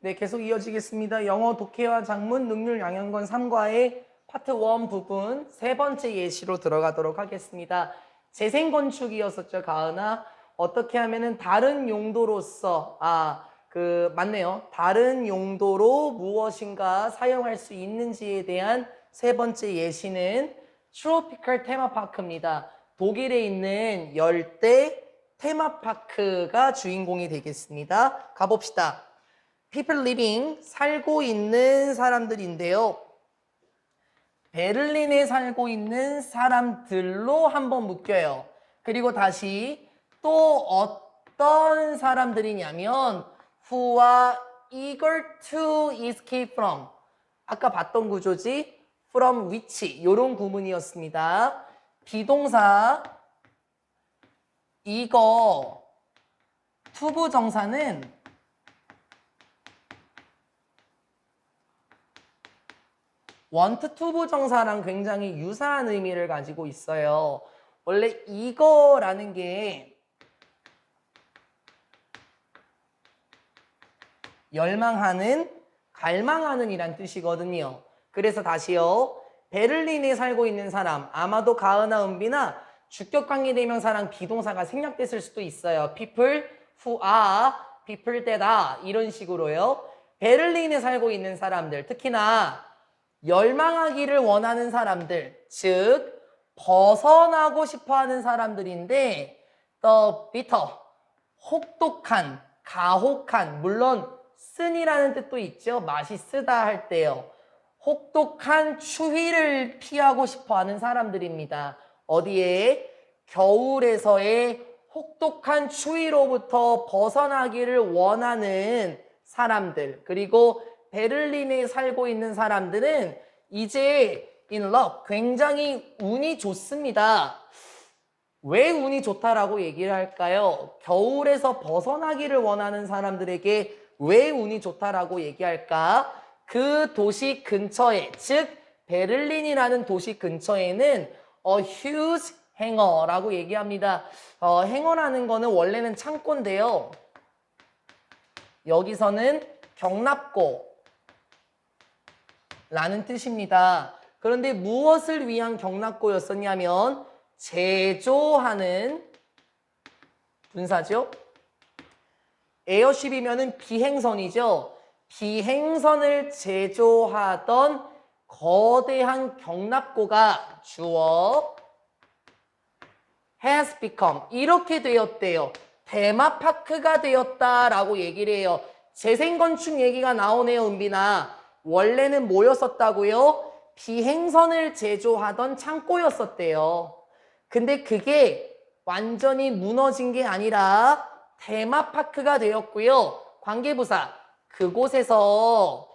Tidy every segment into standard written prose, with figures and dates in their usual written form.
네, 계속 이어지겠습니다. 영어 독해와 작문 능률 양형권 3과의 파트 1 부분 세 번째 예시로 들어가도록 하겠습니다. 재생건축이었었죠, 가은아. 어떻게 하면은 다른 용도로서, 맞네요. 다른 용도로 무엇인가 사용할 수 있는지에 대한 세 번째 예시는 트로피컬 테마파크입니다. 독일에 있는 열대 테마파크가 주인공이 되겠습니다. 가봅시다. People living, 살고 있는 사람들인데요. 베를린에 살고 있는 사람들로 한번 묶여요. 그리고 다시 또 어떤 사람들이냐면 who are eager to escape from. 아까 봤던 구조지? from which 이런 구문이었습니다. 비동사 이거 투부정사는 want 투부정사랑 굉장히 유사한 의미를 가지고 있어요. 원래 이거라는 게 열망하는, 갈망하는 이란 뜻이거든요. 그래서 다시요. 베를린에 살고 있는 사람, 아마도 가은아, 은비나 주격관계대명사랑 비동사가 생략됐을 수도 있어요. people who are, people that are 이런 식으로요. 베를린에 살고 있는 사람들, 특히나 열망하기를 원하는 사람들, 즉 벗어나고 싶어하는 사람들인데 the bitter, 혹독한, 가혹한, 물론 쓴이라는 뜻도 있죠. 맛이 쓰다 할 때요. 혹독한 추위를 피하고 싶어하는 사람들입니다. 어디에? 겨울에서의 혹독한 추위로부터 벗어나기를 원하는 사람들. 그리고 베를린에 살고 있는 사람들은 이제 in luck, 굉장히 운이 좋습니다. 왜 운이 좋다라고 얘기를 할까요? 겨울에서 벗어나기를 원하는 사람들에게 왜 운이 좋다라고 얘기할까? 그 도시 근처에, 즉 베를린이라는 도시 근처에는 a huge hangar라고 얘기합니다. hangar라는 거는 원래는 창고인데요. 여기서는 경납고 라는 뜻입니다. 그런데 무엇을 위한 경납고였었냐면 제조하는 분사죠. 에어쉽이면은 비행선이죠. 비행선을 제조하던 거대한 경납고가 주어 has become 이렇게 되었대요. 테마파크가 되었다라고 얘기를 해요. 재생건축 얘기가 나오네요, 은빈아. 원래는 뭐였었다고요? 비행선을 제조하던 창고였었대요. 근데 그게 완전히 무너진 게 아니라 테마파크가 되었고요. 관계부사, 그곳에서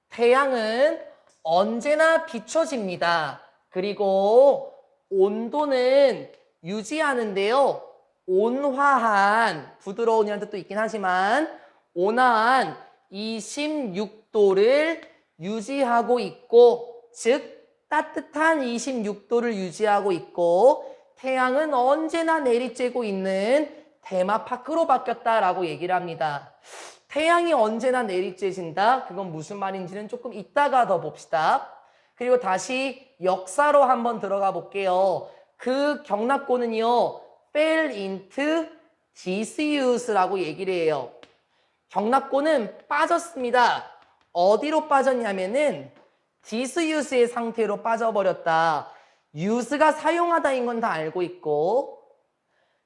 태양은 언제나 비춰집니다. 그리고 온도는 유지하는데요. 온화한, 부드러운이라는 뜻도 있긴 하지만 온화한 26도를 유지하고 있고, 즉 따뜻한 26도를 유지하고 있고 태양은 언제나 내리쬐고 있는 테마파크로 바뀌었다라고 얘기를 합니다. 태양이 언제나 내리쬐진다? 그건 무슨 말인지는 조금 이따가 더 봅시다. 그리고 다시 역사로 한번 들어가 볼게요. 그 경납고는요, fell into disUse라고 얘기를 해요. 경납고는 빠졌습니다. 어디로 빠졌냐면은 disUse의 상태로 빠져버렸다. use가 사용하다인 건 다 알고 있고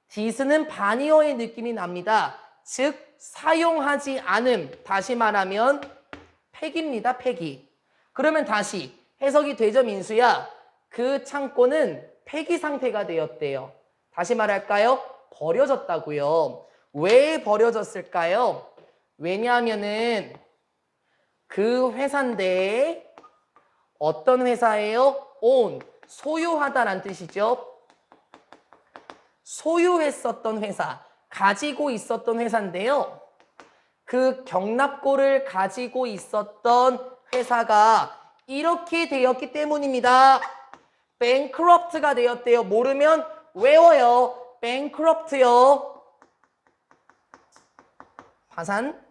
dis는 반의어의 느낌이 납니다. 즉 사용하지 않음, 다시 말하면 폐기입니다. 폐기. 그러면 다시 해석이 되죠, 민수야? 그 창고는 폐기 상태가 되었대요. 다시 말할까요? 버려졌다고요. 왜 버려졌을까요? 왜냐하면은 그 회사인데 어떤 회사예요? own, 소유하다란 뜻이죠. 소유했었던 회사, 가지고 있었던 회사인데요. 그 경납고를 가지고 있었던 회사가 이렇게 되었기 때문입니다. bankrupt가 되었대요. 모르면 외워요. bankrupt요. 파산.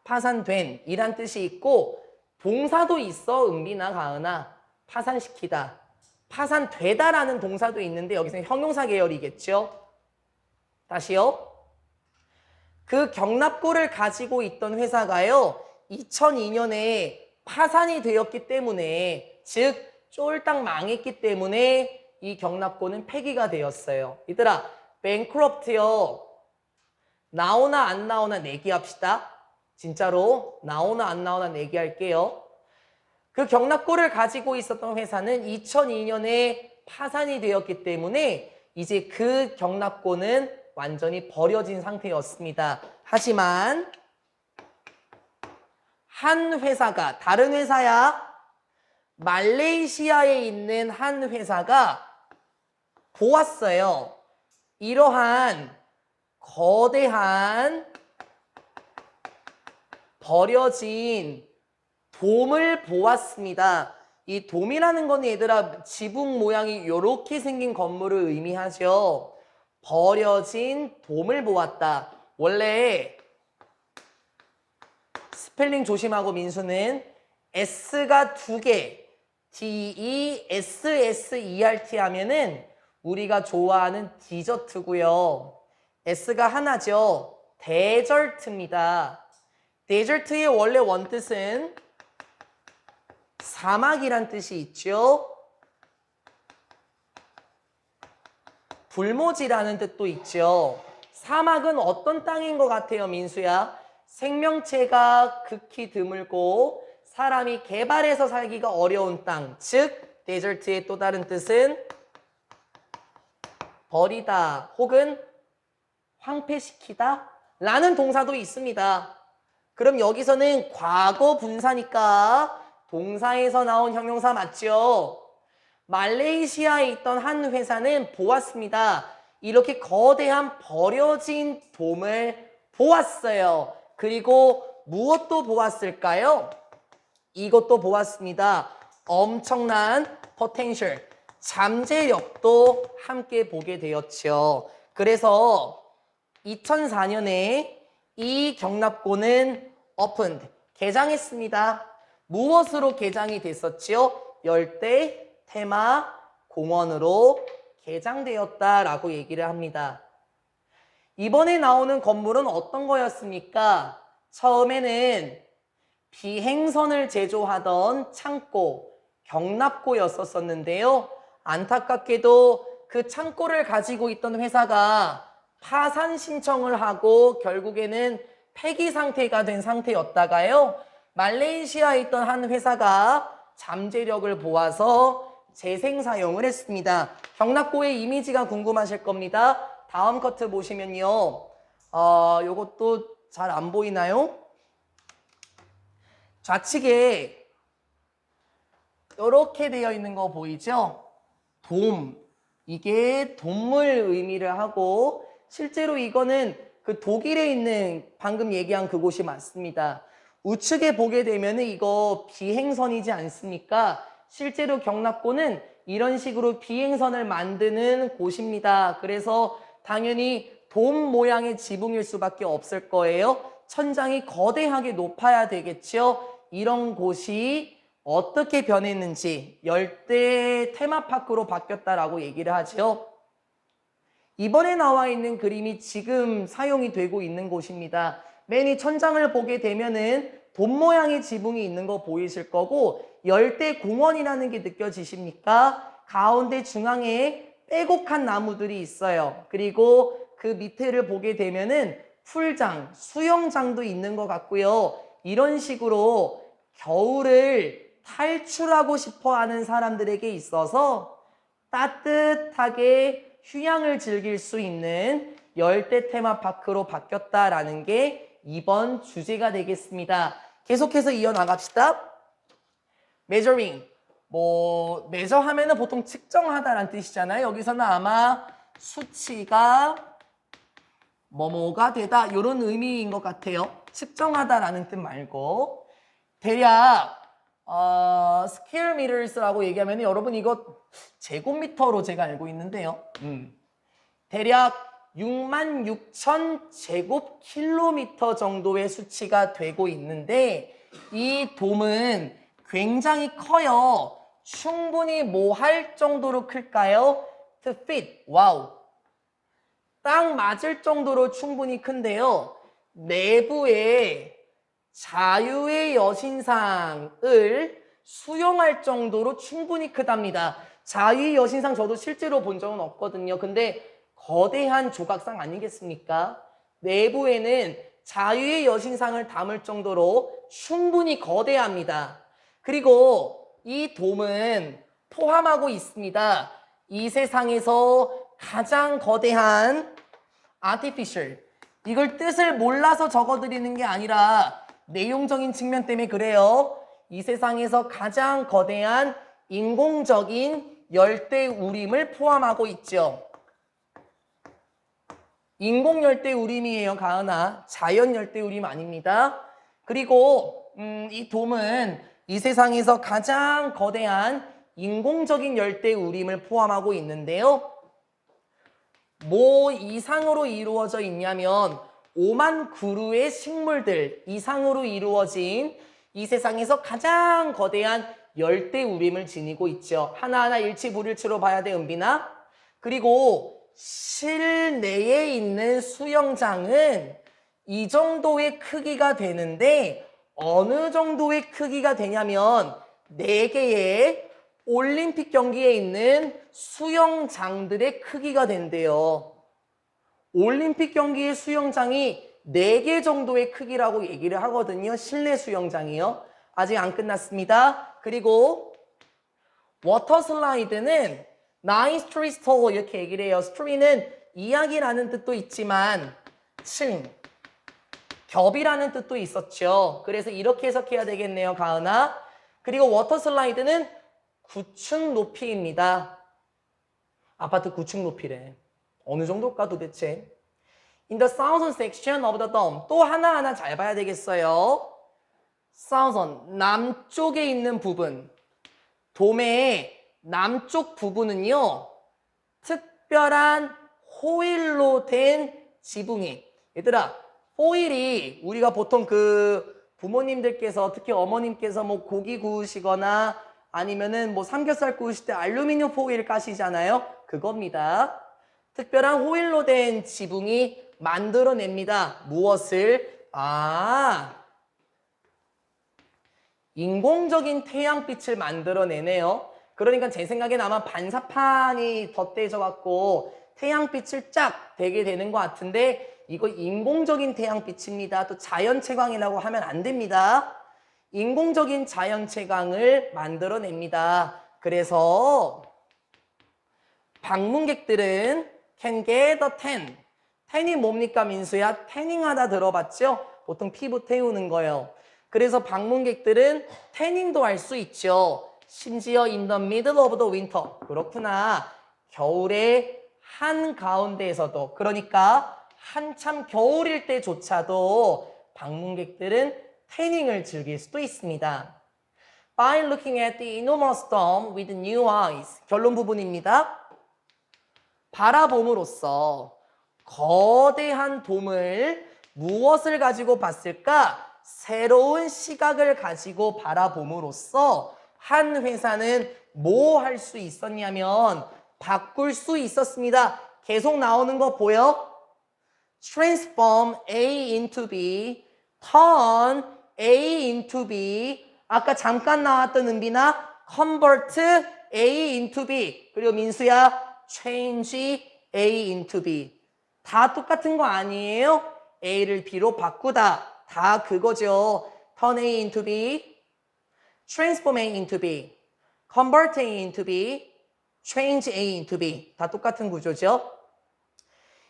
파산된 이란 뜻이 있고 동사도 있어. 은비나 가은아. 파산시키다. 파산되다라는 동사도 있는데 여기서는 형용사 계열이겠죠. 다시요. 그 경납고를 가지고 있던 회사가요. 2002년에 파산이 되었기 때문에 즉 쫄딱 망했기 때문에 이 경납고는 폐기가 되었어요. 얘들아 bankrupt요. 나오나 안 나오나 내기합시다. 진짜로 나오나 안 나오나 내기할게요. 그 경납고를 가지고 있었던 회사는 2002년에 파산이 되었기 때문에 이제 그 경납고는 완전히 버려진 상태였습니다. 하지만 한 회사가 다른 회사야 말레이시아에 있는 한 회사가 보았어요. 이러한 거대한 버려진 돔을 보았습니다. 이 돔이라는 건 얘들아 지붕 모양이 이렇게 생긴 건물을 의미하죠. 버려진 돔을 보았다. 원래 스펠링 조심하고 민수는 S가 두 개, D-E-S-S-E-R-T 하면은 우리가 좋아하는 디저트고요. S가 하나죠. 데절트입니다. 데절트의 원래 원뜻은 사막이란 뜻이 있죠. 불모지라는 뜻도 있죠. 사막은 어떤 땅인 것 같아요, 민수야? 생명체가 극히 드물고 사람이 개발해서 살기가 어려운 땅. 즉, 데절트의 또 다른 뜻은 버리다 혹은 황폐시키다 라는 동사도 있습니다. 그럼 여기서는 과거 분사니까 동사에서 나온 형용사 맞죠? 말레이시아에 있던 한 회사는 보았습니다. 이렇게 거대한 버려진 돔을 보았어요. 그리고 무엇도 보았을까요? 이것도 보았습니다. 엄청난 potential, 잠재력도 함께 보게 되었죠. 그래서 2004년에 이 경납고는 opened, 개장했습니다. 무엇으로 개장이 됐었지요? 열대 테마 공원으로 개장되었다라고 얘기를 합니다. 이번에 나오는 건물은 어떤 거였습니까? 처음에는 비행선을 제조하던 창고, 경납고였었는데요. 안타깝게도 그 창고를 가지고 있던 회사가 파산 신청을 하고 결국에는 폐기 상태가 된 상태였다가요. 말레이시아에 있던 한 회사가 잠재력을 보아서 재생 사용을 했습니다. 경납고의 이미지가 궁금하실 겁니다. 다음 커트 보시면요. 요것도 잘 안 보이나요? 좌측에 이렇게 되어 있는 거 보이죠? 돔. 이게 돔을 의미를 하고 실제로 이거는 그 독일에 있는 방금 얘기한 그곳이 맞습니다. 우측에 보게 되면 이거 비행선이지 않습니까? 실제로 경납고는 이런 식으로 비행선을 만드는 곳입니다. 그래서 당연히 돔 모양의 지붕일 수밖에 없을 거예요. 천장이 거대하게 높아야 되겠죠. 이런 곳이 어떻게 변했는지 열대 테마파크로 바뀌었다라고 얘기를 하죠. 이번에 나와 있는 그림이 지금 사용이 되고 있는 곳입니다. 맨 위 천장을 보게 되면은 돔 모양의 지붕이 있는 거 보이실 거고 열대 공원이라는 게 느껴지십니까? 가운데 중앙에 빼곡한 나무들이 있어요. 그리고 그 밑에를 보게 되면은 풀장, 수영장도 있는 것 같고요. 이런 식으로 겨울을 탈출하고 싶어 하는 사람들에게 있어서 따뜻하게 휴양을 즐길 수 있는 열대 테마파크로 바뀌었다라는 게 이번 주제가 되겠습니다. 계속해서 이어나갑시다. measuring. measure 하면은 보통 측정하다라는 뜻이잖아요. 여기서는 아마 수치가 뭐뭐가 되다 이런 의미인 것 같아요. 측정하다라는 뜻 말고 대략 square meters라고 얘기하면 여러분 이거 제곱미터로 제가 알고 있는데요. 대략 66,000제곱킬로미터 정도의 수치가 되고 있는데 이 돔은 굉장히 커요. 충분히 뭐 할 정도로 클까요? To fit. 와우. 딱 맞을 정도로 충분히 큰데요. 내부에 자유의 여신상을 수용할 정도로 충분히 크답니다. 자유의 여신상 저도 실제로 본 적은 없거든요. 근데 거대한 조각상 아니겠습니까? 내부에는 자유의 여신상을 담을 정도로 충분히 거대합니다. 그리고 이 돔은 포함하고 있습니다. 이 세상에서 가장 거대한 artificial. 이걸 뜻을 몰라서 적어드리는 게 아니라 내용적인 측면 때문에 그래요. 이 세상에서 가장 거대한 인공적인 열대우림을 포함하고 있죠. 인공 열대우림이에요, 가은아. 자연 열대우림 아닙니다. 그리고 이 돔은 이 세상에서 가장 거대한 인공적인 열대우림을 포함하고 있는데요. 뭐 이상으로 이루어져 있냐면 5만 그루의 식물들 이상으로 이루어진 이 세상에서 가장 거대한 열대우림을 지니고 있죠. 하나하나 일치불일치로 봐야 돼, 은빈아. 그리고 실내에 있는 수영장은 이 정도의 크기가 되는데 어느 정도의 크기가 되냐면 4개의 올림픽 경기에 있는 수영장들의 크기가 된대요. 올림픽 경기의 수영장이 4개 정도의 크기라고 얘기를 하거든요. 실내 수영장이요. 아직 안 끝났습니다. 그리고 워터 슬라이드는 nine stories tall 이렇게 얘기를 해요. story는 이야기라는 뜻도 있지만 층, 겹이라는 뜻도 있었죠. 그래서 이렇게 해석해야 되겠네요, 가은아. 그리고 워터 슬라이드는 9층 높이입니다. 아파트 9층 높이래. 어느 정도일까 도대체? In the southern section of the dome. 또 하나하나 잘 봐야 되겠어요. southern, 남쪽에 있는 부분. 돔의 남쪽 부분은요. 특별한 호일로 된 지붕이. 얘들아, 호일이 우리가 보통 그 부모님들께서 특히 어머님께서 뭐 고기 구우시거나 아니면은 뭐 삼겹살 구우실 때 알루미늄 호일 까시잖아요. 그겁니다. 특별한 호일로 된 지붕이 만들어냅니다. 무엇을? 인공적인 태양빛을 만들어내네요. 그러니까 제 생각엔 아마 반사판이 덧대져 갖고 태양빛을 쫙 대게 되는 것 같은데 이거 인공적인 태양빛입니다. 또 자연채광이라고 하면 안 됩니다. 인공적인 자연채광을 만들어냅니다. 그래서 방문객들은 can get a tan. tan이 뭡니까, 민수야? 태닝하다 들어봤죠? 보통 피부 태우는 거예요. 그래서 방문객들은 태닝도 할 수 있죠. 심지어 in the middle of the winter. 그렇구나. 겨울의 한가운데에서도, 그러니까 한참 겨울일 때조차도 방문객들은 태닝을 즐길 수도 있습니다. By looking at the enormous dome with new eyes. 결론 부분입니다. 바라봄으로써 거대한 돔을 무엇을 가지고 봤을까? 새로운 시각을 가지고 바라봄으로써 한 회사는 뭐 할 수 있었냐면 바꿀 수 있었습니다. 계속 나오는 거 보여? Transform A into B, turn A into B. 아까 잠깐 나왔던 은빈아, convert A into B. 그리고 민수야, change A into B. 다 똑같은 거 아니에요? A를 B로 바꾸다. 다 그거죠. turn A into B, transform A into B, convert A into B, change A into B. 다 똑같은 구조죠.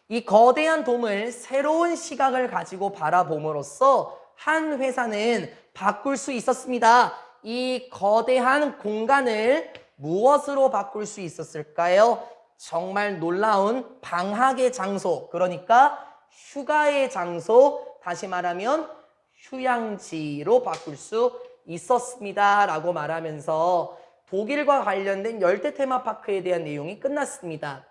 이 거대한 돔을 새로운 시각을 가지고 바라봄으로써 한 회사는 바꿀 수 있었습니다. 이 거대한 공간을 무엇으로 바꿀 수 있었을까요? 정말 놀라운 방학의 장소, 그러니까 휴가의 장소, 다시 말하면 휴양지로 바꿀 수 있었습니다. 라고 말하면서 독일과 관련된 열대 테마파크에 대한 내용이 끝났습니다.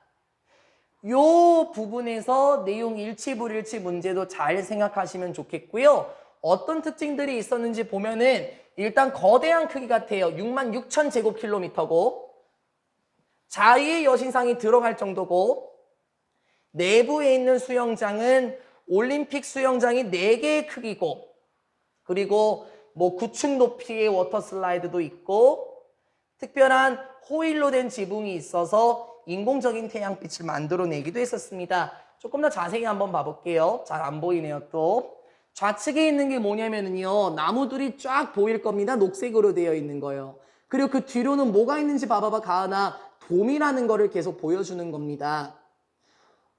요 부분에서 내용 일치 불일치 문제도 잘 생각하시면 좋겠고요. 어떤 특징들이 있었는지 보면은 일단 거대한 크기 같아요. 66,000제곱킬로미터고 자유의 여신상이 들어갈 정도고 내부에 있는 수영장은 올림픽 수영장이 4개의 크기고 그리고 뭐 9층 높이의 워터 슬라이드도 있고 특별한 호일로 된 지붕이 있어서 인공적인 태양빛을 만들어내기도 했었습니다. 조금 더 자세히 한번 봐볼게요. 잘 안 보이네요 또. 좌측에 있는 게 뭐냐면요. 나무들이 쫙 보일 겁니다. 녹색으로 되어 있는 거예요. 그리고 그 뒤로는 뭐가 있는지 봐봐봐 가은아. 돔이라는 거를 계속 보여주는 겁니다.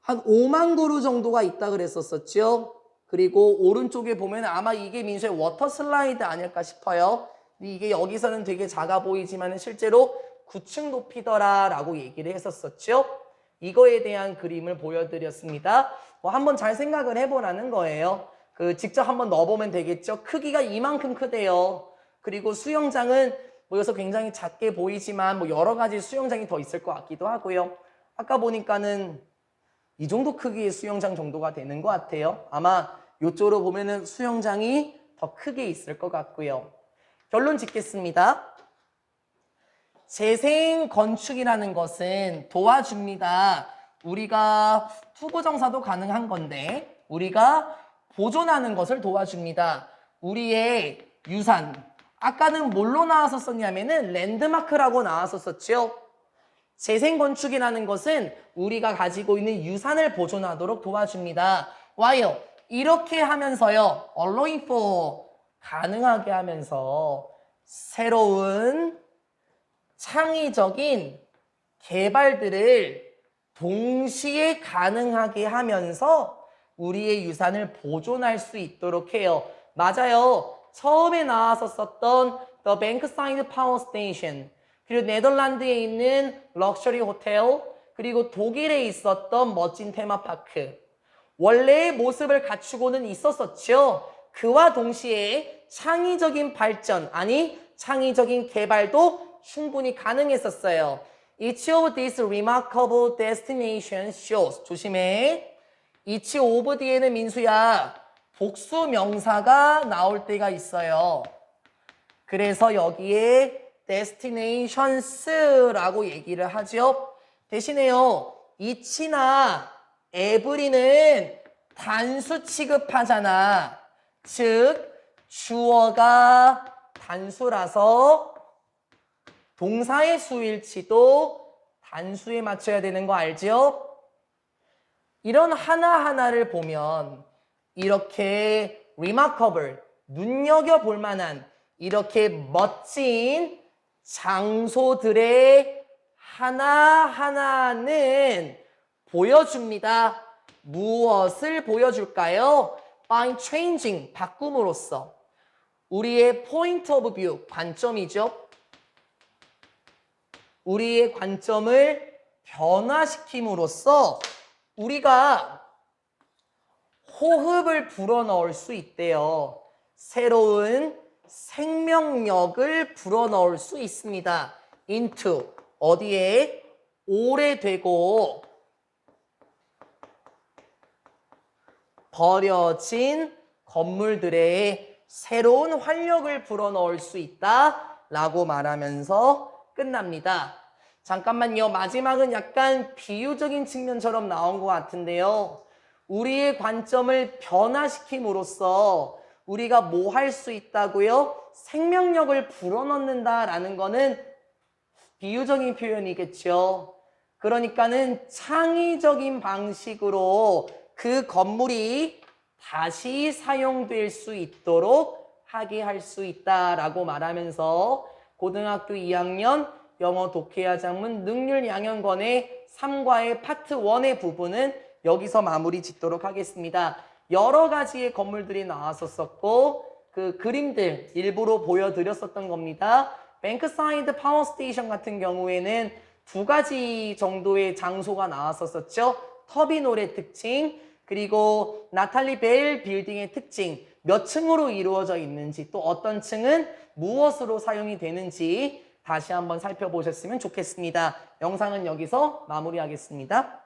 한 5만 그루 정도가 있다 그랬었죠. 그리고 오른쪽에 보면 아마 이게 민수의 워터 슬라이드 아닐까 싶어요. 근데 이게 여기서는 되게 작아 보이지만 실제로 9층 높이더라 라고 얘기를 했었었죠. 이거에 대한 그림을 보여드렸습니다. 뭐 한번 잘 생각을 해보라는 거예요. 직접 한번 넣어보면 되겠죠. 크기가 이만큼 크대요. 그리고 수영장은 뭐 여기서 굉장히 작게 보이지만 뭐 여러 가지 수영장이 더 있을 것 같기도 하고요. 아까 보니까는 이 정도 크기의 수영장 정도가 되는 것 같아요. 아마 이쪽으로 보면은 수영장이 더 크게 있을 것 같고요. 결론 짓겠습니다. 재생 건축이라는 것은 도와줍니다. 우리가 투고정사도 가능한 건데 우리가 보존하는 것을 도와줍니다. 우리의 유산. 아까는 뭘로 나왔었냐면은 랜드마크라고 나왔었죠. 재생건축이라는 것은 우리가 가지고 있는 유산을 보존하도록 도와줍니다. 와요. 이렇게 하면서요. allowing for 가능하게 하면서 새로운 창의적인 개발들을 동시에 가능하게 하면서 우리의 유산을 보존할 수 있도록 해요. 맞아요. 처음에 나왔었던 The Bankside Power Station 그리고 네덜란드에 있는 럭셔리 호텔 그리고 독일에 있었던 멋진 테마파크 원래의 모습을 갖추고는 있었었죠. 그와 동시에 창의적인 발전 아니 창의적인 개발도 충분히 가능했었어요. Each of these remarkable destinations shows 조심해. each of 뒤에는 민수야 복수 명사가 나올 때가 있어요. 그래서 여기에 destinations라고 얘기를 하죠. 대신에요. each나 every는 단수 취급하잖아. 즉 주어가 단수라서 동사의 수일치도 단수에 맞춰야 되는 거 알죠? 이런 하나하나를 보면 이렇게 remarkable, 눈여겨볼 만한 이렇게 멋진 장소들의 하나하나는 보여줍니다. 무엇을 보여줄까요? By changing, 바꿈으로써 우리의 point of view, 관점이죠. 우리의 관점을 변화시킴으로써 우리가 호흡을 불어넣을 수 있대요. 새로운 생명력을 불어넣을 수 있습니다. into, 어디에? 오래되고 버려진 건물들에 새로운 활력을 불어넣을 수 있다라고 말하면서 끝납니다. 잠깐만요. 마지막은 약간 비유적인 측면처럼 나온 것 같은데요. 우리의 관점을 변화시킴으로써 우리가 뭐 할 수 있다고요? 생명력을 불어넣는다라는 거는 비유적인 표현이겠죠. 그러니까는 창의적인 방식으로 그 건물이 다시 사용될 수 있도록 하게 할 수 있다라고 말하면서 고등학교 2학년 영어 독해야 장문 능률 양형권의 3과의 파트 1의 부분은 여기서 마무리 짓도록 하겠습니다. 여러 가지의 건물들이 나왔었고 그 그림들 일부러 보여드렸었던 겁니다. 뱅크사이드 파워스테이션 같은 경우에는 2가지 정도의 장소가 나왔었죠. 터비놀의 특징 그리고 나탈리 벨 빌딩의 특징 몇 층으로 이루어져 있는지 또 어떤 층은 무엇으로 사용이 되는지 다시 한번 살펴보셨으면 좋겠습니다. 영상은 여기서 마무리하겠습니다.